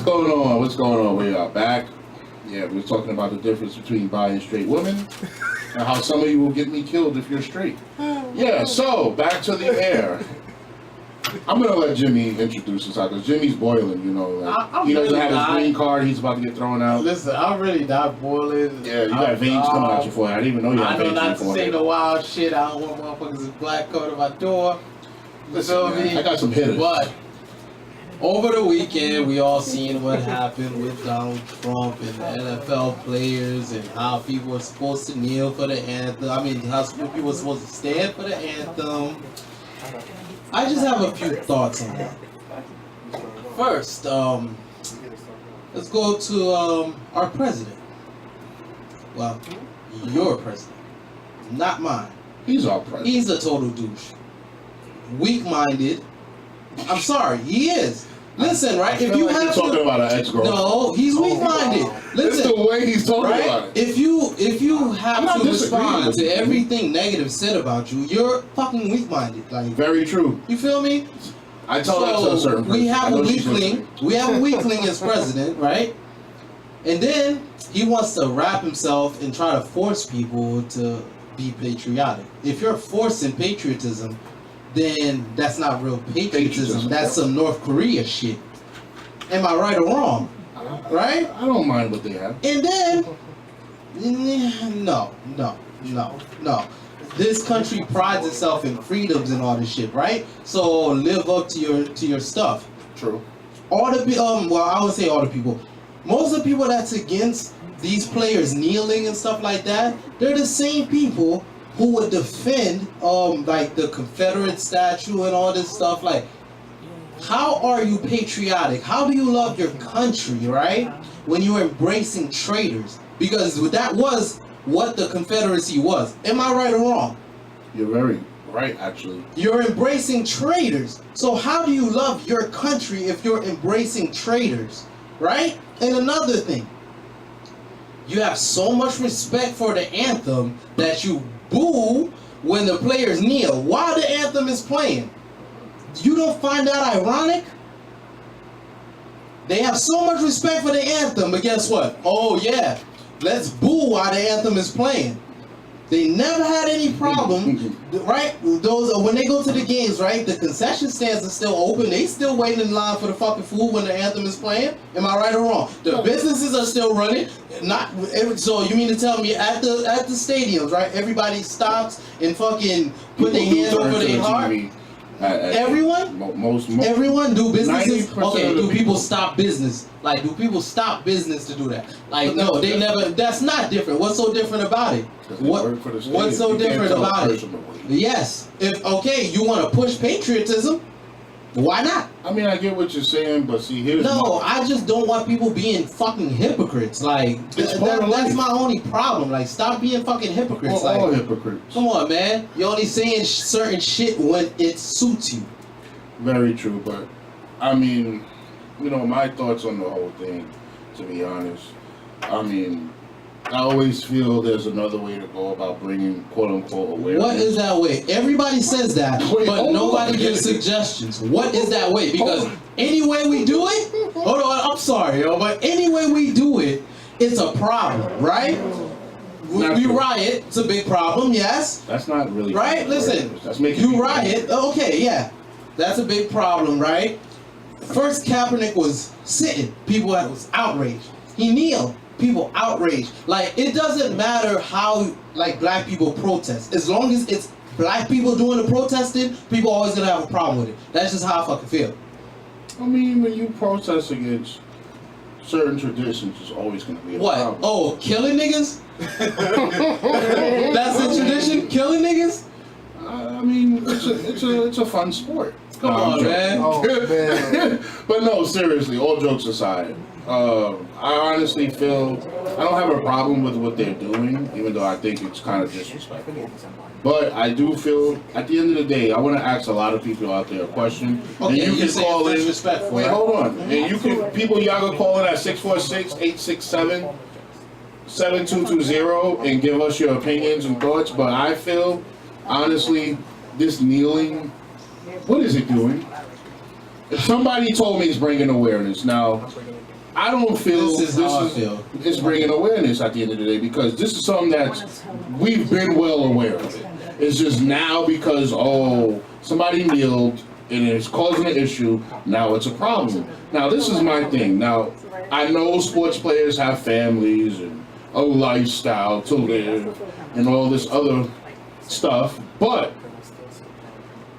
What's going on? What's going on? We are back. Yeah, we're talking about the difference between bi and straight women and how some of you will get me killed if you're straight. Yeah, so back to the air. I'm gonna let Jimmy introduce us out because Jimmy's boiling, you know. Like, he doesn't have his green card, he's about to get thrown out. Listen, I'm really not boiling. Yeah, you got veins coming out your forehead. I didn't even know you had veins in your I know not to say forehead. no wild shit. I don't want motherfuckers with black coat at my door. You feel Listen, me? man, I got some hitters. But over the weekend, we all seen what happened with Donald Trump and the NFL players and how people were supposed to kneel for the anthem. I mean, how people were supposed to stand for the anthem. I just have a few thoughts on that. First, let's go to our president. Well, your president, not mine. He's our president. He's a total douche. Weak-minded. I'm sorry, he is. Listen, right? If you have talking about an ex-girl. No, he's weak-minded. Listen, it's the way he's talking right? about it. If you have to respond to you. everything negative said about you, you're fucking weak-minded. Like, very true. you feel me? I tell that to a certain person. We have I a know she's weakling. listening. We have a weakling as president, right? And then he wants to wrap himself and try to force people to be patriotic. If you're forcing patriotism, then that's not real patriotism. That's some North Korea shit. Am I right or wrong? Right? I don't mind what they have. And then, no. This country prides itself in freedoms and all this shit, right? So live up to your stuff. True. All the well, I would say all the people. Most of the people that's against these players kneeling and stuff like that, they're the same people who would defend like the Confederate statue and all this stuff. Like, how are you patriotic? How do you love your country, right? When you're embracing traitors, because that was what the Confederacy was. Am I right or wrong? You're very right, actually. You're embracing traitors. So how do you love your country if you're embracing traitors, right? And another thing, you have so much respect for the anthem that you boo when the players kneel while the anthem is playing. You don't find that ironic? They have so much respect for the anthem, but guess what? Oh yeah, let's boo while the anthem is playing. They never had any problem, right? Those when they go to the games, right? The concession stands are still open. They still waiting in line for the fucking food when the anthem is playing. Am I right or wrong? The businesses are still running. So you mean to tell me at the stadiums, right? Everybody stops and fucking put their hands over their heart. Everyone? Everyone do businesses? Okay, do people stop business? Like, do people stop business to do that? Like, no, they never. That's not different. What's so different about it? What's so different about it? Yes. If, okay, you want to push patriotism, why not? I mean, I get what you're saying, but see, here's I just don't want people being fucking hypocrites. Like, that's my only problem. Like, stop being fucking hypocrites. We're all like, hypocrites. Come on, man. You're only saying certain shit when it suits you. Very true, but I mean, you know, my thoughts on the whole thing, to be honest, I mean, I always feel there's another way to go about bringing quote-unquote awareness. What is that way? Everybody says that, but nobody gives suggestions. What is that way? Because any way we do it, hold on, I'm sorry, yo, but any way we do it, it's a problem, right? We riot, it's a big problem, yes. That's not really right. Listen, that's making you riot, okay, yeah, that's a big problem, right? First, Kaepernick was sitting, people was outraged. He kneeled. People outraged. Like, it doesn't matter how, like, black people protest. As long as it's black people doing the protesting, people always gonna have a problem with it. That's just how I fucking feel. I mean, when you protest against certain traditions, it's always gonna be a problem. Oh, killing niggas? That's the tradition? Killing niggas? I mean, it's a fun sport. Come on, man. Oh, man. But no, seriously, all jokes aside, I honestly feel I don't have a problem with what they're doing, even though I think it's kind of disrespectful. But I do feel, at the end of the day, I want to ask a lot of people out there a question. Okay, and you can call in. Disrespectful. Wait, hold on. And you can, y'all can call in at 646-867-7220 and give us your opinions and thoughts. But I feel, honestly, this kneeling, what is it doing? If somebody told me it's bringing awareness, now, I don't feel This is how I feel. It's bringing awareness at the end of the day, because this is something that we've been well aware of it. It's just now because somebody kneeled and it's causing an issue. Now it's a problem. Now this is my thing. Now I know sports players have families and a lifestyle to live and all this other stuff, but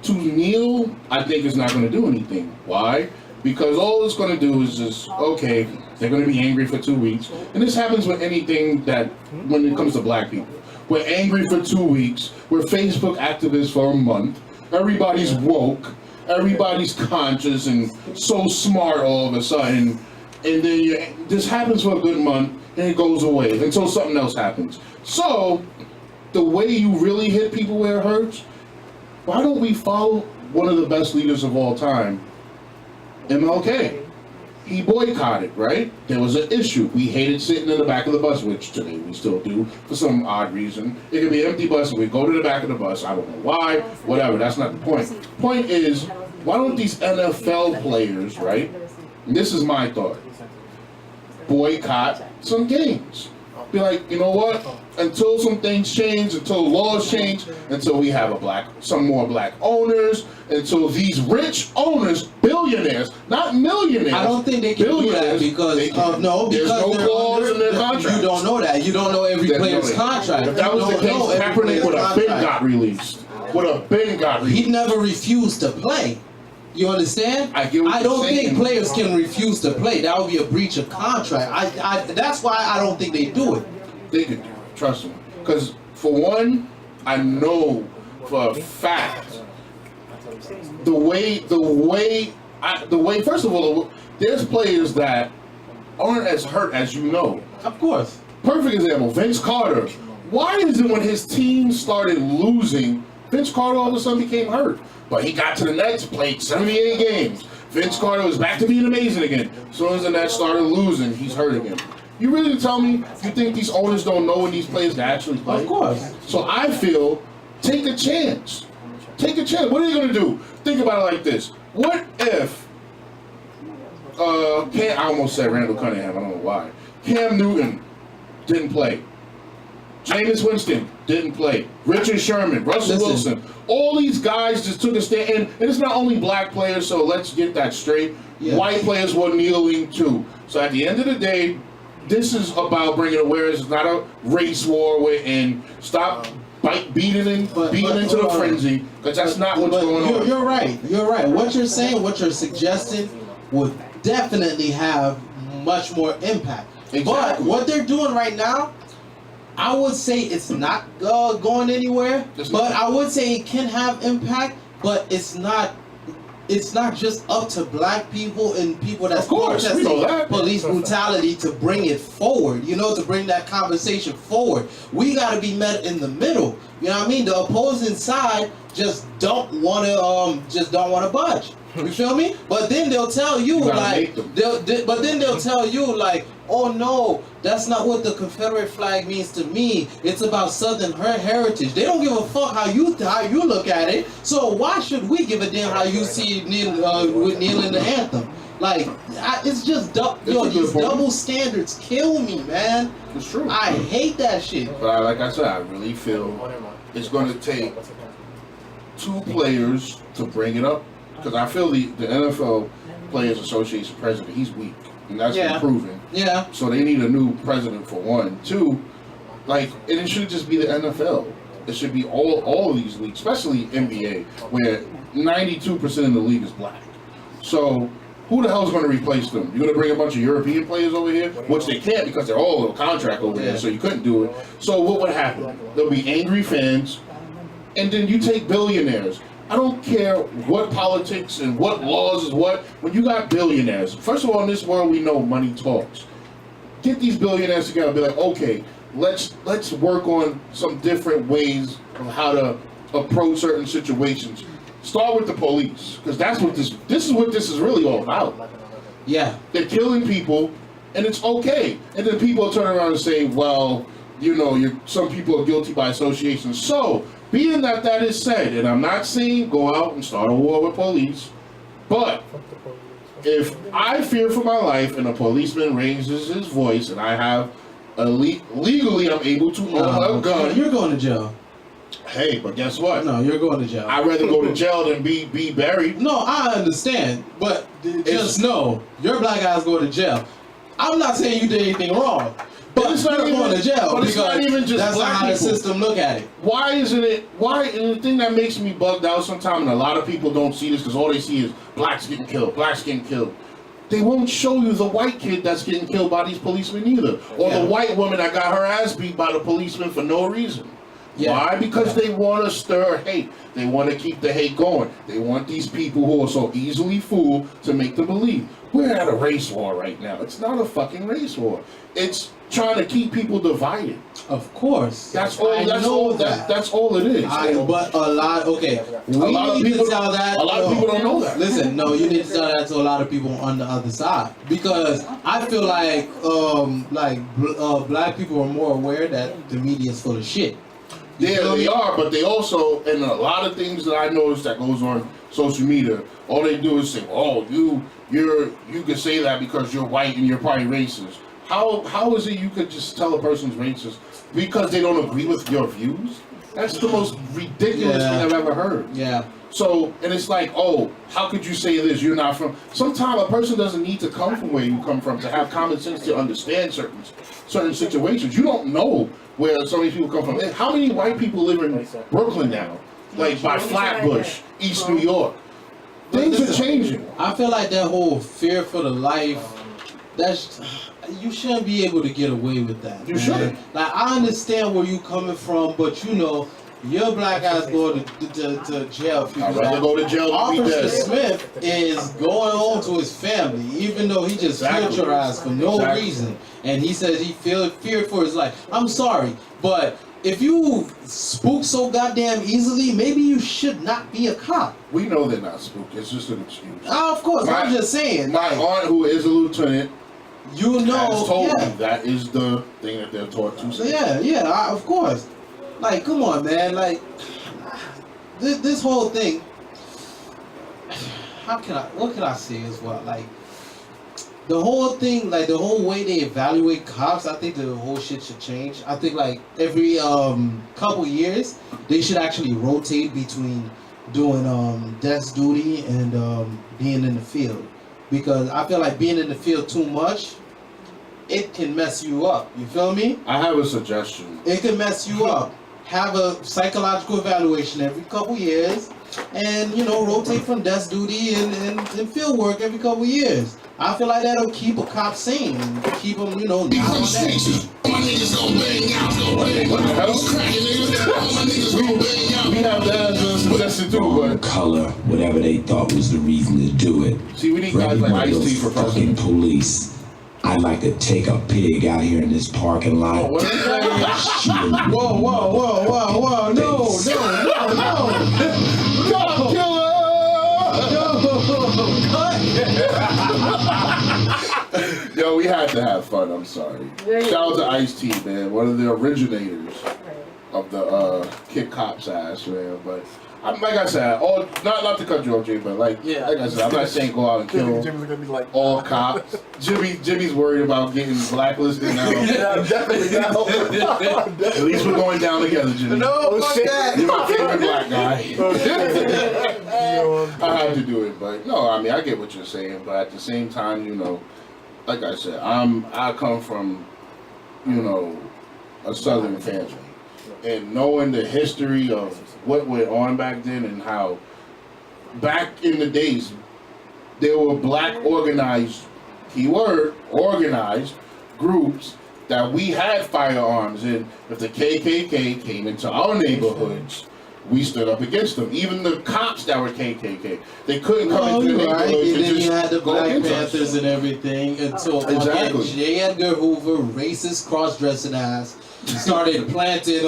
to kneel, I think is not going to do anything. Why? Because all it's going to do is just, okay, they're going to be angry for 2 weeks. And this happens with anything that, when it comes to black people. We're angry for 2 weeks. We're Facebook activists for a month. Everybody's woke. Everybody's conscious and so smart all of a sudden. And then this happens for a good month and it goes away until something else happens. So, the way you really hit people where it hurts, why don't we follow one of the best leaders of all time, MLK? He boycotted, right? There was an issue. We hated sitting in the back of the bus, which today we still do for some odd reason. It could be an empty bus and we go to the back of the bus. I don't know why, whatever. That's not the point. Point is, why don't these NFL players, right? And this is my thought, boycott some games. Be like, you know what? Until some things change, until laws change, until we have some more black owners, until these rich owners, billionaires, not millionaires. I don't think they can do that because there's no they're clause in their contract. You don't know that. You don't know every player's contract. If that was the case, Kaepernick would have been got released. He never refused to play. You understand? I get what I don't you're saying. think players can refuse to play. That would be a breach of contract. That's why I don't think they do it. They could do it, trust me. Because for one, I know for a fact the way. First of all, there's players that aren't as hurt as you know. Of course. Perfect example, Vince Carter. Why is it when his team started losing, Vince Carter all of a sudden became hurt? But he got to the Nets, played 78 games. Vince Carter was back to being amazing again. As soon as the Nets started losing, he's hurt again. You really tell me you think these owners don't know when these players can actually play? Of course. So I feel, take a chance. Take a chance. What are you going to do? Think about it like this. What if, I almost said Randall Cunningham, I don't know why. Cam Newton didn't play. Jameis Winston didn't play. Richard Sherman, Russell Wilson. All these guys just took a stand. And it's not only black players, so let's get that straight. Yes. White players were kneeling too. So at the end of the day, this is about bringing awareness. It's not a race war and stop beating into the frenzy, because that's not what's going on. You're right. You're right. What you're saying, what you're suggesting, would definitely have much more impact. Exactly. But what they're doing right now, I would say it's not going anywhere. But I would say it can have impact. But it's not just up to black people and people that's protesting police brutality to bring it forward. To bring that conversation forward. We got to be met in the middle. You know what I mean? The opposing side just don't want to budge. You feel me? But then they'll tell you they'll tell you oh no, that's not what the Confederate flag means to me. It's about Southern heritage. They don't give a fuck how you look at it. So why should we give a damn how you see kneeling the anthem? It's just these double standards kill me, man. It's true. I hate that shit. But like I said, I really feel it's going to take 2 players to bring it up. Because I feel the NFL Players Association president, he's weak. And that's been proven. Yeah. So they need a new president for 1. 2, and it should just be the NFL. It should be all of these leagues, especially NBA, where 92% of the league is black. So who the hell is going to replace them? You're going to bring a bunch of European players over here? Which they can't because they're all on contract over there, so you couldn't do it. So what would happen? There'll be angry fans, and then you take billionaires. I don't care what politics and what laws is what. When you got billionaires, first of all, in this world we know money talks. Get these billionaires together and be like, okay, let's work on some different ways of how to approach certain situations. Start with the police, because that's what this is what this is really all about. Yeah. They're killing people, and it's okay. And then people turn around and say, well, some people are guilty by association. So, being that is said, and I'm not saying go out and start a war with police, but if I fear for my life and a policeman raises his voice and I have legally I'm able to own a gun, you're going to jail. hey, but guess what? No, you're going to jail. I'd rather go to jail than be buried. No, I understand, but just know your black ass go to jail. I'm not saying you did anything wrong, but it's you're not even, going to jail but it's not even just that's black not how the people. system look at it. Why isn't it? Why? And the thing that makes me bugged out sometimes, and a lot of people don't see this because all they see is blacks getting killed, blacks getting killed. They won't show you the white kid that's getting killed by these policemen either, or the white woman that got her ass beat by the policeman for no reason. Yeah. Why? Because they want to stir hate. They want to keep the hate going. They want these people who are so easily fooled to make them believe. We're at a race war right now. It's not a fucking race war. It's trying to keep people divided. Of course. That's all. That's all it is. But a lot. Okay. We need to tell that. A lot of people don't know that. Listen, no, you need to tell that to a lot of people on the other side because I feel like black people are more aware that the media is full of shit. Yeah, they are, but they also, and a lot of things that I notice that goes on social media, all they do is say, "Oh, you can say that because you're white and you're probably racist." How is it you could just tell a person's racist because they don't agree with your views? That's the most ridiculous thing I've ever heard. Yeah. So, and it's like, oh, how could you say this? You're not from. Sometimes a person doesn't need to come from where you come from to have common sense to understand certain situations. You don't know where some of these people come from. And how many white people live in Brooklyn now? Like by Flatbush, East New York. Things are changing. I feel like that whole fear for the life, you shouldn't be able to get away with that. You shouldn't. Like, I understand where you coming from, but you know, your black ass go to jail. I'd rather go to jail than be Officer dead. Smith is going home to his family, even though he just killed your ass for no reason. And he says he feared for his life. I'm sorry, but if you spook so goddamn easily, maybe you should not be a cop. We know they're not spooked. It's just an excuse. Of course, I'm just saying. My aunt, who is a lieutenant, you know, has told me that is the thing that they're taught to say. Yeah, of course. Like, come on, man. Like, this whole thing. What can I say as well? Like, the whole thing, like the whole way they evaluate cops, I think the whole shit should change. I think like every couple years, they should actually rotate between doing desk duty and being in the field. Because I feel like being in the field too much, it can mess you up. You feel me? I have a suggestion. It can mess you up. Have a psychological evaluation every couple years, and rotate from desk duty and field work every couple years. I feel like that'll keep a cop sane and keep them, not on that. We have that as a suggestion too, but color, whatever they thought was the reason to do it. See, we need guys like Ice-T for fucking president. police. I'd like to take a pig out here in this parking lot. What is that? Shoot him. Whoa, Yo, we had to have fun. I'm sorry. Shout out to Ice-T, man, one of the originators of the kick cops ass, man. But like I said, not to cut you off, Jay, but like I said, I'm not saying go out and kill Jimmy's gonna be like, all cops. Jimmy's worried about getting blacklisted now. yeah, definitely no. At least we're going down together, Jimmy. No, fuck that. You're my favorite black guy. I had to do it, but no, I mean I get what you're saying, but at the same time, like I said, I come from, a Southern family, and knowing the history of what went on back then and how back in the days there were black organized, keyword organized groups that we had firearms, and if the KKK came into our neighborhoods, we stood up against them. Even the cops that were KKK, they couldn't come into the neighborhoods And and then you just had the go Black against Panthers us. and everything until Exactly. J. Edgar Hoover, racist cross-dressing ass, started planting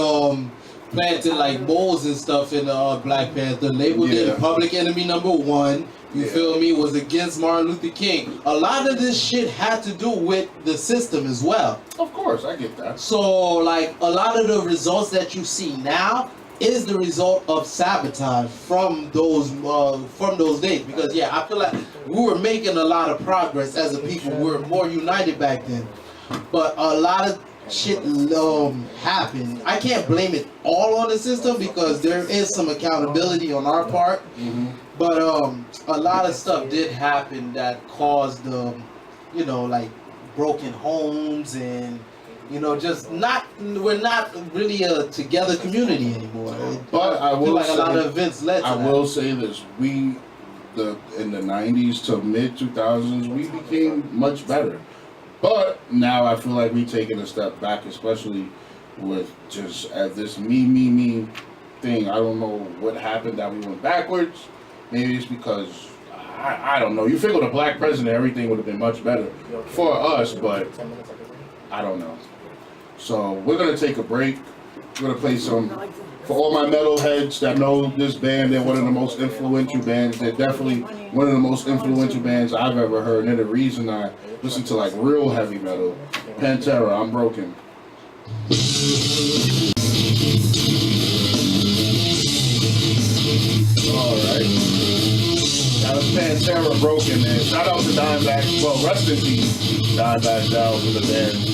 like moles and stuff in the Black Panther. Labeled it public enemy number 1. You feel me? Was against Martin Luther King. A lot of this shit had to do with the system as well. Of course, I get that. So like a lot of the results that you see now is the result of sabotage from those days. Because yeah, I feel like we were making a lot of progress as a people. We were more united back then, but a lot of shit happened. I can't blame it all on the system because there is some accountability on our part. But a lot of stuff did happen that caused like broken homes and just we're not really a together community anymore. But I feel will like say, a lot of events led to I that. will say this: in the 90s to mid 2000s, we became much better. But now I feel like we've taken a step back, especially with just this me thing. I don't know what happened that we went backwards. Maybe it's because I don't know. You figure with a black president, everything would have been much better for us, but I don't know. So we're gonna take a break. We're gonna play some for all my metalheads that know this band. They're one of the most influential bands. They're definitely one of the most influential bands I've ever heard. And they're the reason I listen to like real heavy metal. Pantera, I'm Broken. Alright. That was Pantera, Broken, man. Shout out to Dimebag. Well, rest in peace, Dimebag Down for the band.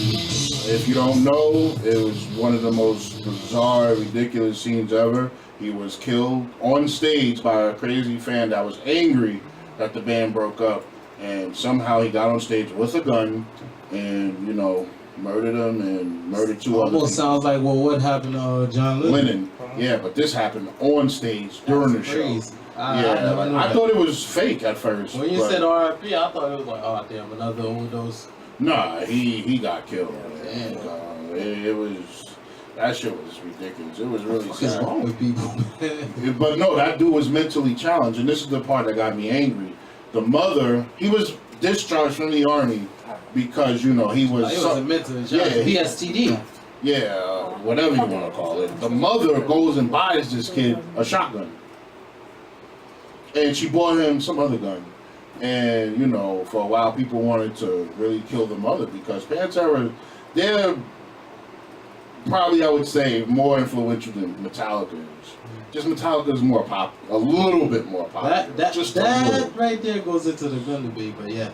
If you don't know, it was one of the most bizarre, ridiculous scenes ever. He was killed on stage by a crazy fan that was angry that the band broke up. And somehow he got on stage with a gun and, murdered him and murdered two other people. Almost sounds like what happened to John Lennon. Yeah, but this happened on stage during the show. Crazy. I thought it was fake at first. When you but said R.I.P., I thought it was like, oh damn, another overdose. Nah, he got killed. Damn. It was, that shit was ridiculous. It was really What is sad. wrong with people? But no, that dude was mentally challenged, and this is the part that got me angry. The mother, he was discharged from the army because he was. It was a mental PSTD. Yeah, whatever you want to call it. The mother goes and buys this kid a shotgun, and she bought him some other gun. And for a while, people wanted to really kill the mother because Pantera, they're probably, I would say, more influential than Metallica is. Just Metallica is more a little bit more popular. That right there goes into the gun debate, but yeah.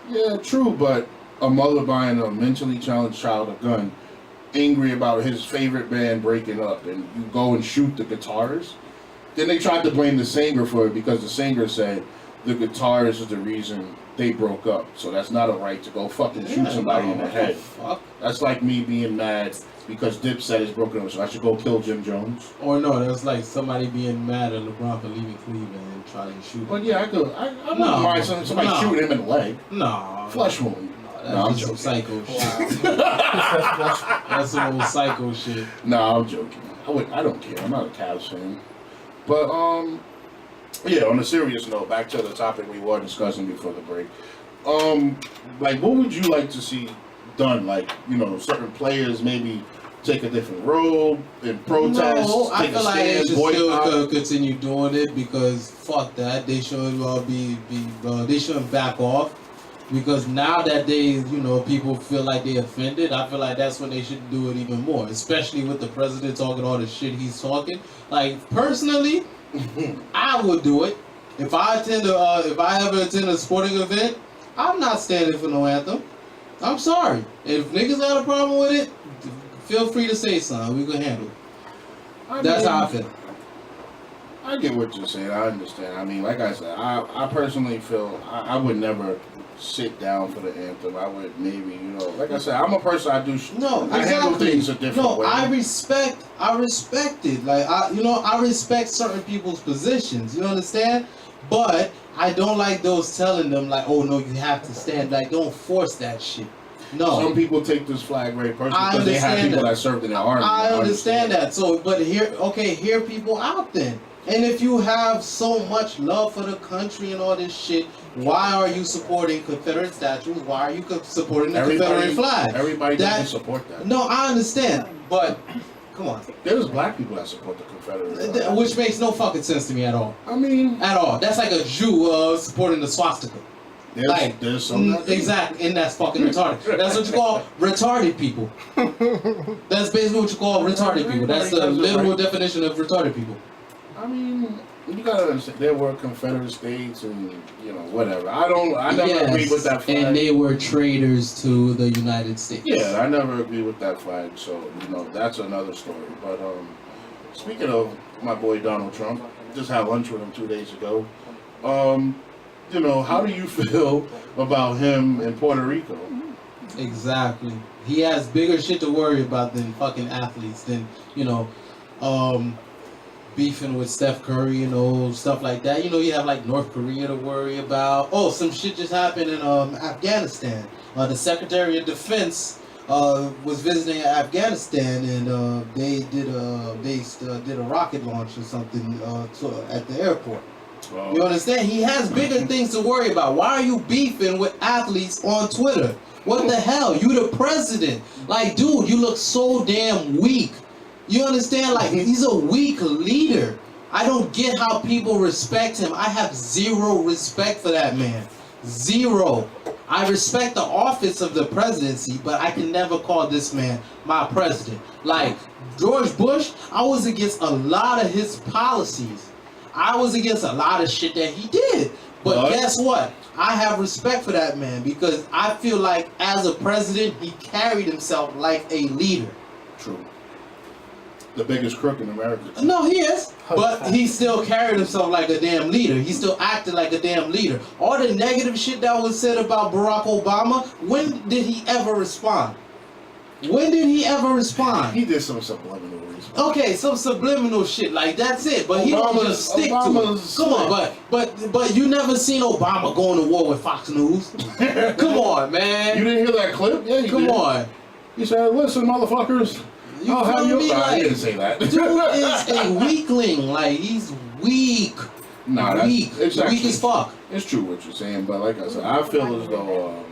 Yeah, true, but a mother buying a mentally challenged child a gun, angry about his favorite band breaking up, and you go and shoot the guitarist. Then they tried to blame the singer for it because the singer said the guitarist is the reason they broke up. So that's not a right to go fucking shoot somebody in the head. Fuck. That's like me being mad because Dipset is broken up, so I should go kill Jim Jones. Or no, that's like somebody being mad at LeBron for leaving Cleveland and trying to shoot him. But yeah, I wouldn't No, mind somebody no. shooting him in the leg. No. Flesh wound. That's I'm just some joking. psycho shit. That's some old psycho shit. No, I'm joking. I don't care. I'm not a Cavs fan. But yeah. On a serious note, back to the topic we were discussing before the break. Like, what would you like to see done? Like, certain players maybe take a different role in protest. No, I take feel a like they stand, should boycott. still continue doing it because fuck that. They should they shouldn't back off. Because now that people feel like they offended, I feel like that's when they should do it even more. Especially with the president talking all the shit he's talking. Like, personally, I would do it. If I ever attend a sporting event, I'm not standing for no anthem. I'm sorry. If niggas got a problem with it, feel free to say something. We can handle it. That's how I feel. I get what you're saying. I understand. I mean, like I said, I personally feel I would never sit down for the anthem. I would maybe, like I said, I'm a person. I handle things a different way. I respect it. Like I respect certain people's positions. You understand? But I don't like those telling them like, oh no, you have to stand. Like, don't force that shit. No. Some people take this flag very personally because they have people that served in the army. I understand that. So, but hear people out then. And if you have so much love for the country and all this shit, why are you supporting Confederate statues? Why are you supporting the Confederate flag? Everybody doesn't support that. No, I understand, but come on. There's black people that support the Confederate flag. Which makes no fucking sense to me at all. I mean, At all. That's like a Jew supporting the swastika. There's some exactly, and that's fucking retarded. That's what you call retarded people. That's basically what you call retarded people. That's the literal definition of retarded people. I mean, you gotta understand, there were Confederate states and, whatever. I never agreed with that flag. And they were traitors to the United States. Yeah, I never agreed with that flag, so, that's another story. But, speaking of my boy Donald Trump, just had lunch with him 2 days ago. How do you feel about him in Puerto Rico? Exactly. He has bigger shit to worry about than fucking athletes, than, beefing with Steph Curry, stuff like that. You have like North Korea to worry about. Oh, some shit just happened in Afghanistan. The Secretary of Defense was visiting Afghanistan, and they did a rocket launch or something at the airport. Oh. You understand? He has bigger things to worry about. Why are you beefing with athletes on Twitter? What the hell? You the president. Like, dude, you look so damn weak. You understand? Like, he's a weak leader. I don't get how people respect him. I have zero respect for that man. Zero. I respect the office of the presidency, but I can never call this man my president. Like, George Bush, I was against a lot of his policies. I was against a lot of shit that he did. But guess what? I have respect for that man because I feel like as a president, he carried himself like a leader. True. The biggest crook in America. No, he is. But he still carried himself like a damn leader. He still acted like a damn leader. All the negative shit that was said about Barack Obama, when did he ever respond? When did he ever respond? He did some subliminal response. Okay, some subliminal shit, like that's it. But he don't just stick to it. Come on, but you never seen Obama going to war with Fox News. Come on, man. You didn't hear that clip? Yeah, you Come did. on. He said, "Listen, motherfuckers, I'll have you." Nah, he didn't say that. Dude is a weakling. Like, he's weak. Nah, weak. It's Weak actually, as fuck. It's true what you're saying, but like I said, I feel as though,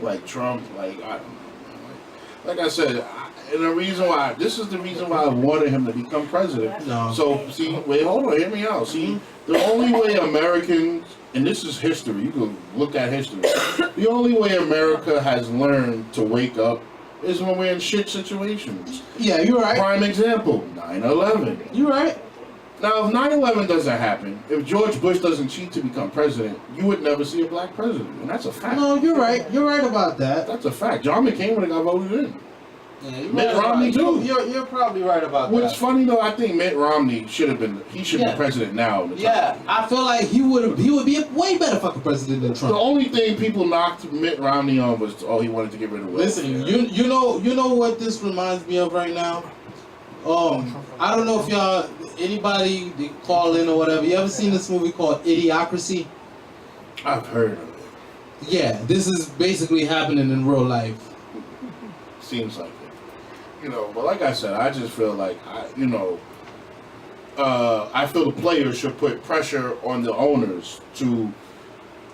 like Trump, like I don't know, man. Like I said, and the reason why, this is the reason why I wanted him to become president. No. So, see, wait, hold on, hear me out. See, the only way Americans, and this is history, you can look at history, the only way America has learned to wake up is when we're in shit situations. Yeah, you're right. Prime example, 9/11. You're right. Now, if 9/11 doesn't happen, if George Bush doesn't cheat to become president, you would never see a black president, and that's a fact. No, you're right. You're right about that. That's a fact. John McCain would have got voted in. Yeah, you're Mitt right Romney, about, too. You're probably right about What's that. funny though, I think Mitt Romney should have been. He should be president now. Yeah, I feel like he would be a way better fucking president than Trump. The only thing people knocked Mitt Romney on was, he wanted to get rid of welfare. Listen, you know what this reminds me of right now? I don't know if y'all, anybody they call in or whatever. You ever seen this movie called Idiocracy? I've heard of it. Yeah, this is basically happening in real life. Seems like it. But like I said, I just feel like I feel the players should put pressure on the owners to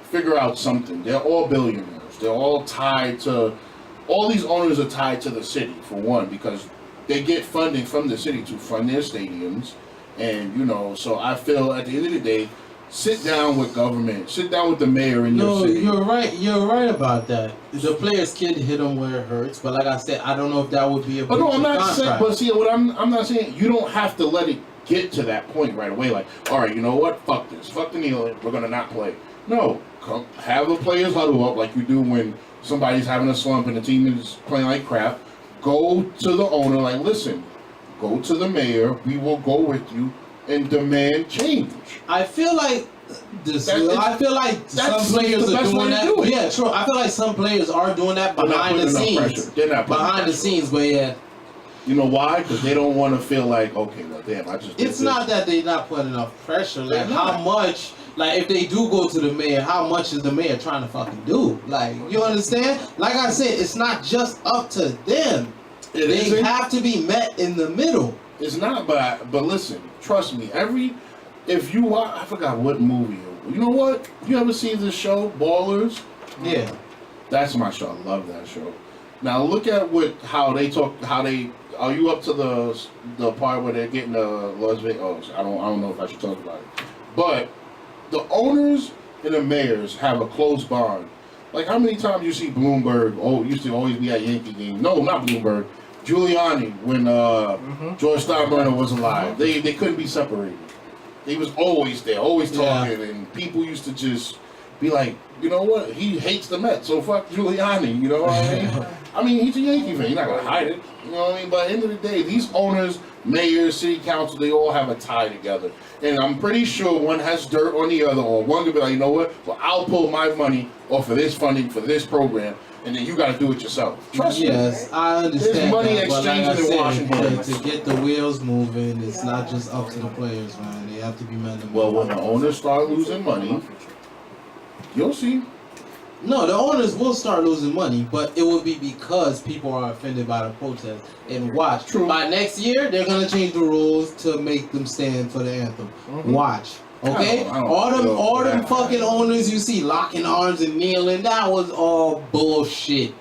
figure out something. They're all billionaires. They're all tied to. All these owners are tied to the city for one because they get funding from the city to fund their stadiums, and so I feel at the end of the day, sit down with government, sit down with the mayor in your city. No, you're right about that. The players can hit them where it hurts, but like I said, I don't know if that would be a breach But no, I'm not of saying. contract. But see, what I'm not saying. You don't have to let it get to that point right away. Like, all right, you know what? Fuck this. Fuck the kneeling. We're gonna not play. No, come have the players huddle up like you do when somebody's having a slump and the team is playing like crap. Go to the owner, like, listen. Go to the mayor. We will go with you and demand change. I feel like some that's players the are best way doing to that. do it. Yeah, true. I feel like some players are doing that behind the scenes. They're not putting Behind the pressure. scenes, but yeah. You know why? Because they don't want to feel like, okay, well, damn, I just did It's this. not that they're not putting enough pressure. Like, They're not. how much, like, if they do go to the mayor, how much is the mayor trying to fucking do? Like, you understand? Like I said, it's not just up to them. It They isn't. have to be met in the middle. It's not, but listen, trust me. If you watch, I forgot what movie. You know what? You ever see this show, Ballers? Yeah. That's my show. I love that show. Now look at how they talk. Are you up to the part where they're getting Las Vegas? Oh, I don't know if I should talk about it. But the owners and the mayors have a close bond. Like how many times you see Bloomberg? Oh, used to always be at Yankee game. No, not Bloomberg. Giuliani when George Steinbrenner was alive. They couldn't be separated. He was always there, always talking, and people used to just be like, you know what? He hates the Mets, so fuck Giuliani. You know what I mean? I mean, he's a Yankee fan. You're not gonna hide it. You know what I mean? But at the end of the day, these owners, mayors, city council, they all have a tie together. And I'm pretty sure one has dirt on the other, or one could be like, you know what? Well, I'll pull my money off of this funding for this program, and then you got to do it yourself. Trust me. Yes, I understand. There's money that, but like I exchanged in said, Washington. to get the wheels moving, it's not just up to the players, man. They have to be men and Well, women. when the owners start losing money, you'll see. No, the owners will start losing money, but it will be because people are offended by the protest. And watch, True. by next year, they're gonna change the rules to make them stand for the anthem. Watch, okay? I don't all feel them that. fucking owners you see locking arms and kneeling, that was all bullshit.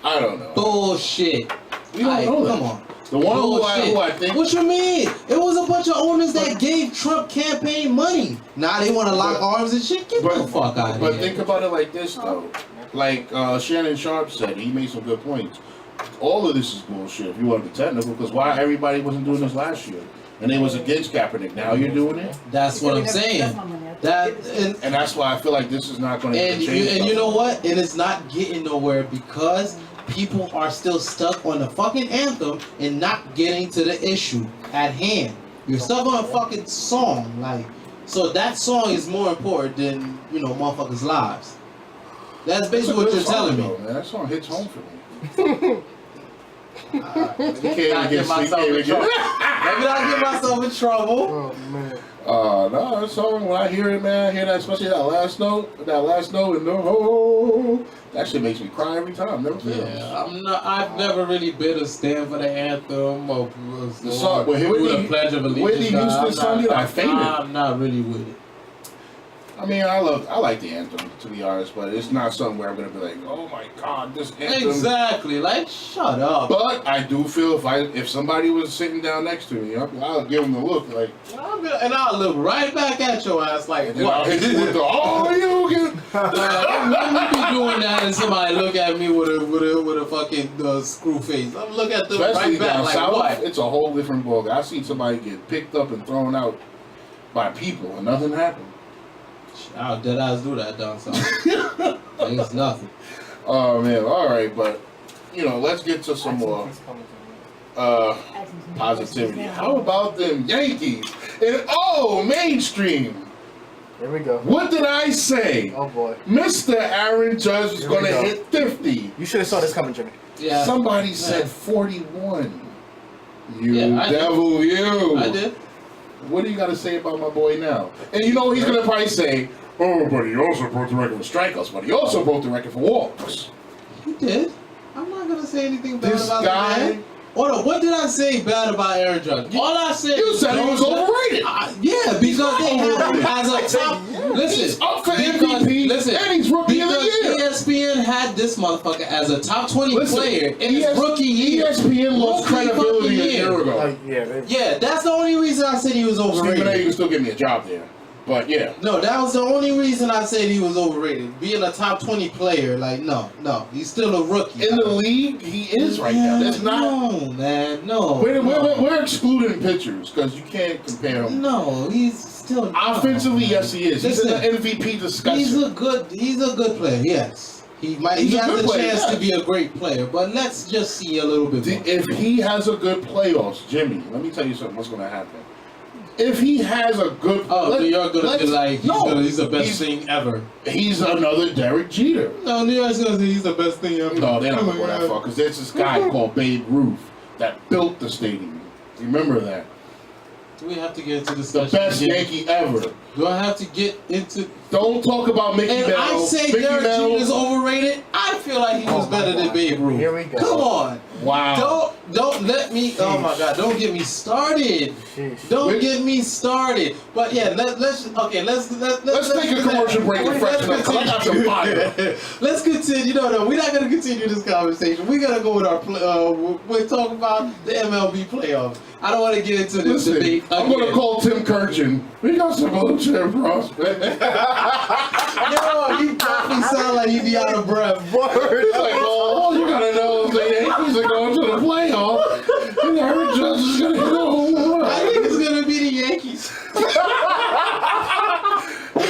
I don't know. Bullshit. We don't know that. Come on. The one who Bullshit. I think. What you mean? It was a bunch of owners that gave Trump campaign money. Now they want to lock arms and shit. Get the fuck out of But here. think about it like this, though. Like Shannon Sharp said, he made some good points. All of this is bullshit if you want to be technical, because why everybody wasn't doing this last year? And they was against Kaepernick. Now you're doing it? That's what I'm saying. That And that's why I feel like this is not going to change. and you know what? And it's not getting nowhere because people are still stuck on the fucking anthem and not getting to the issue at hand. You're stuck on a fucking song, like, so that song is more important than, you know, motherfuckers' lives. That's basically what you're telling me. Man. That song hits home for me. You can't even Not get get myself in trouble. Let me not get myself in trouble. Oh man. No, that song, when I hear it, man, I hear that, especially that last note, and the oh, that shit makes me cry every time. Never fails. Yeah, I've never really been a stand for the anthem or The song, well, do the Whitney- Pledge of Allegiance. Whitney Houston sung it, I fainted. I'm not really with it. I mean, I like the anthem, to be honest, but it's not something where I'm gonna be like, oh my god, this anthem. Exactly, like shut up. But I do feel if somebody was sitting down next to me, I'll give them the look like, And I'll look right back at your ass like, and then I'll hit you with the you get. let me be doing that and somebody look at me with a fucking screw face. I'm looking at them Especially right back down like south, what? it's a whole different ballgame. I seen somebody get picked up and thrown out by people, and nothing happened. I'll dead eyes do that down south. It's nothing. Oh man, all right, but let's get to some more positivity. How about them Yankees? And mainstream. Here we go. What did I say? Oh boy. Mr. Aaron Judge is Here going we to go. hit 50. You should have saw this coming, Jimmy. Yeah. Somebody said 41. You Yeah, I did. devil, you. I did. What do you got to say about my boy now? And you know what he's going to probably say? Oh, but he also broke the record for strikeouts, but he also broke the record for walks. He did. I'm not gonna say anything bad This about guy- the man. Hold on, what did I say bad about Aaron Judge? All I said You said he was overrated. Yeah, because they have him as a top. Listen, He's up for because- MVP, listen, and he's Rookie of the because Year. ESPN had this motherfucker as a top 20 Listen, player in his rookie year. ESPN lost Rookie credibility fucking a year ago. Oh yeah. They, Yeah, that's the only reason I said he was Stephen A. You overrated. can still give me a job there. But yeah. No, that was the only reason I said he was overrated. Being a top 20 player, like, no, he's still a rookie. In the league, he is right now. That's not. No, man, no. We're excluding pitchers because you can't compare him. No, he's still Offensively, yes, he is. He's in the Listen, MVP discussion. He's a good player. Yes, he He's a has good a player, chance yes. to be a great player. But let's just see a little bit more. If he has a good playoffs, Jimmy, let me tell you something. What's going to happen? If he has a good, Oh, New York gonna be like he's the best he's- thing ever. He's another Derek Jeter. No, New York's gonna say he's the best thing ever. No, they're not Oh going to my go that God. far because there's this guy called Babe Ruth that built the stadium. Remember that? Do we have to get into this? The best Yankee ever. Do I have to get into? Don't talk about Mickey And Bell. I say Mickey Derek Bell. Jeter is overrated. I feel like he was Oh my better than God. Babe Ruth. Here we go. Come on. Wow. Don't let me. Oh my God! Don't get me started. Sheesh. Don't get me started. But yeah, let's take a commercial break and freshen up, 'cause I got some fire. Let's continue. No, we're not gonna continue this conversation. We're gonna go with our. We're talking about the MLB playoffs. I don't want to get into this Listen, debate. I'm gonna call Tim Kurchin. We got some blue chip prospect. Yo, he definitely sound like he be out of breath. It's like, well, all you gotta know is the Yankees are going to the playoffs, and Aaron Judge is gonna hit a home run. I think it's gonna be the Yankees.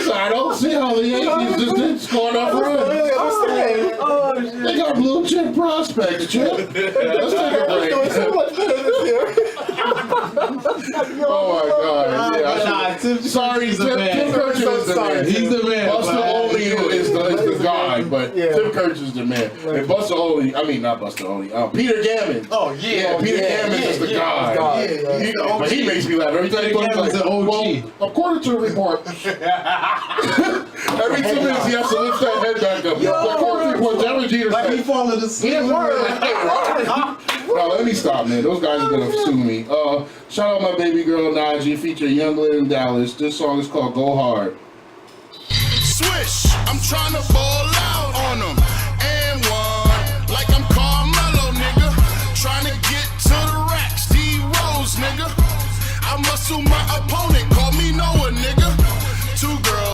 So I don't see how the Yankees just didn't score enough runs. Oh, shit. They got blue chip prospects, Chip. Let's take a break. So much better this year. Oh my God! Yeah, Tim sorry, is Tim the man. Kurchin is the man. He's the man. Buster Olney is the guy, but Yeah. Tim Kurchin's the man. And Buster Olney, I mean not Buster Olney, Peter Gammon. Oh yeah, Peter Gammon is the guy. But he makes me laugh every time he Peter talks. Gammon's Like, the OG. well, according to a report, every 2 minutes he has to lift that head back up. According to reports, Derek Jeter like he said. falling asleep. No, let me stop, man. Those guys are gonna sue me. Shout out my baby girl Najee, feature Young Lynn Dallas. This song is called Go Hard. Swish, I'm trying to ball out on them.